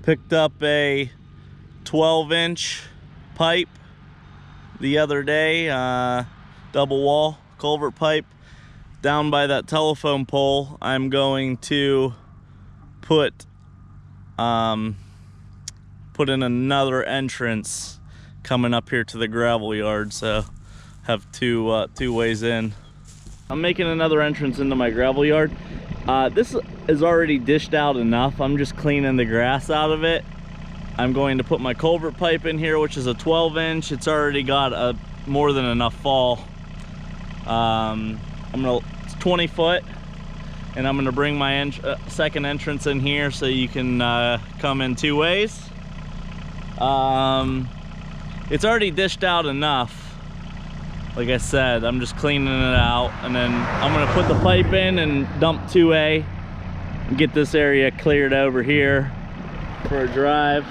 Picked up a 12-inch pipe the other day, double wall culvert pipe down by that telephone pole. I'm going to put in another entrance coming up here to the gravel yard, so have two ways in. I'm making another entrance into my gravel yard. This is already dished out enough. I'm just cleaning the grass out of it. I'm going to put my culvert pipe in here, which is a 12-inch. It's already got a more than enough fall. It's 20 foot, and I'm gonna bring my second entrance in here so you can come in two ways. It's already dished out enough. Like I said, I'm just cleaning it out, and then I'm gonna put the pipe in and dump 2A and get this area cleared over here for a drive.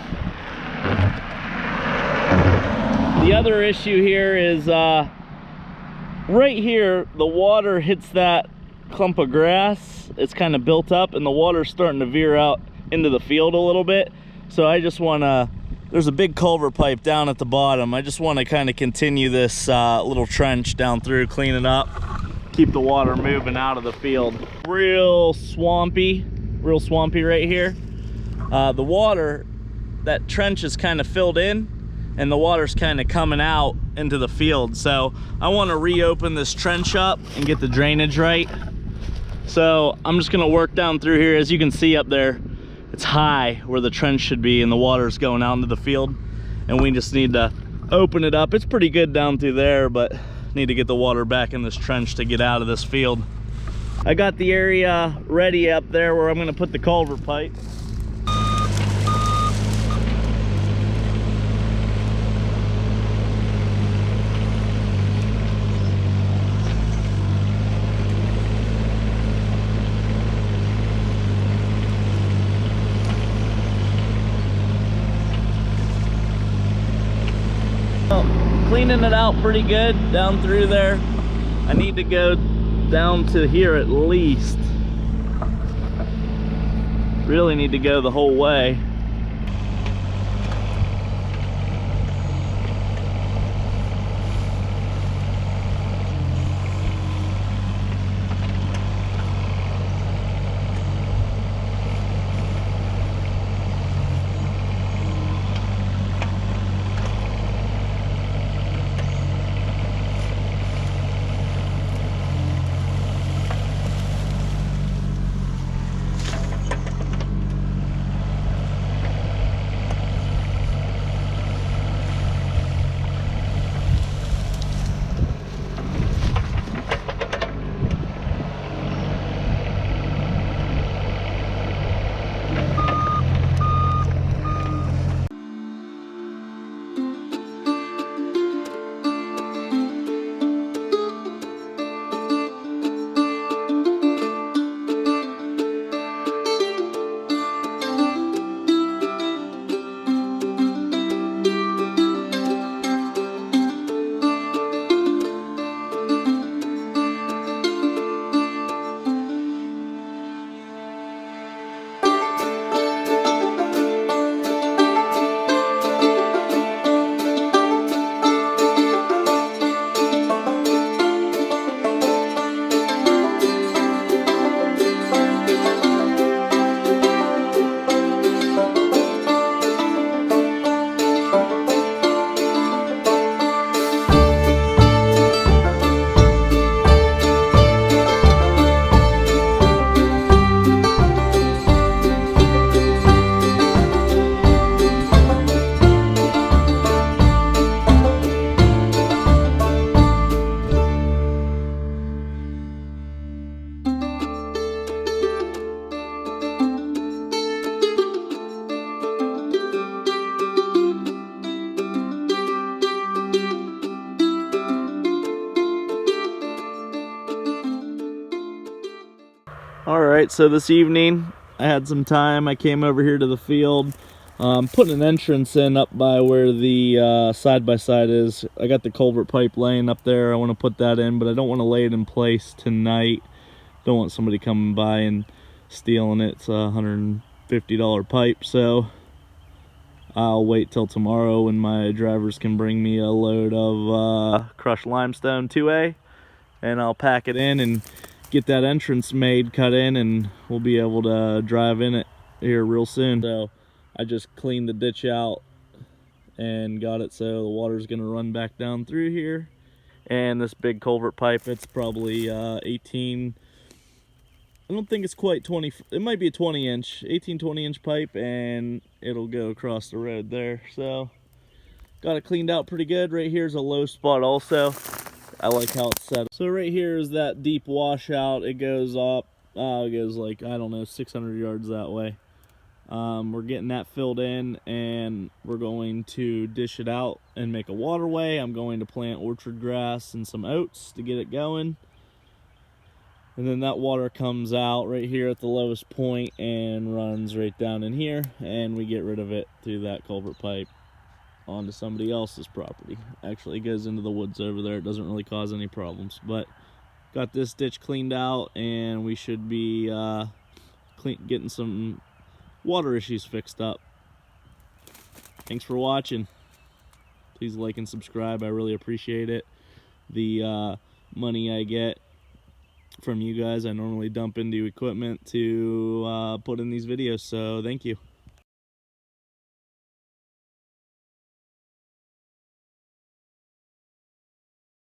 The other issue here is right here, the water hits that clump of grass. It's kind of built up, and the water's starting to veer out into the field a little bit. So I just want to, there's a big culvert pipe down at the bottom. I just want to kind of continue this little trench down through, clean it up, keep the water moving out of the field. Real swampy right here. The water, that trench is kind of filled in, and the water's kind of coming out into the field. So I want to reopen this trench up and get the drainage right. So I'm just gonna work down through here. As you can see up there, it's high where the trench should be, and the water's going out into the field, and we just need to open it up. It's pretty good down through there, but need to get the water back in this trench to get out of this field. I got the area ready up there where I'm gonna put the culvert pipe. Cleaning it out pretty good down through there. I need to go down to here at least. Really need to go the whole way. All right, so this evening I had some time. I came over here to the field, putting an entrance in up by where the side-by-side is. I got the culvert pipe laying up there. I want to put that in, but I don't want to lay it in place tonight. Don't want somebody coming by and stealing it. It's a $150 pipe, so I'll wait till tomorrow when my drivers can bring me a load of crushed limestone 2A, and I'll pack it in and get that entrance made, cut in, and we'll be able to drive in it here real soon. So I just cleaned the ditch out and got it so the water's gonna run back down through here. And this big culvert pipe, it's probably 18, I don't think it's quite 20, it might be a 20-inch, 20-inch pipe, and it'll go across the road there. So got it cleaned out pretty good. Right here's a low spot also. I like how it's set up. So right here is that deep washout. It goes up, it goes like, I don't know, 600 yards that way. We're getting that filled in, and we're going to dish it out and make a waterway. I'm going to plant orchard grass and some oats to get it going. And then that water comes out right here at the lowest point and runs right down in here, and we get rid of it through that culvert pipe onto somebody else's property. Actually, it goes into the woods over there. It doesn't really cause any problems. But got this ditch cleaned out, and we should be getting some water issues fixed up. Thanks for watching. Please like and subscribe. I really appreciate it. The money I get from you guys, I normally dump into equipment to put in these videos, so thank you.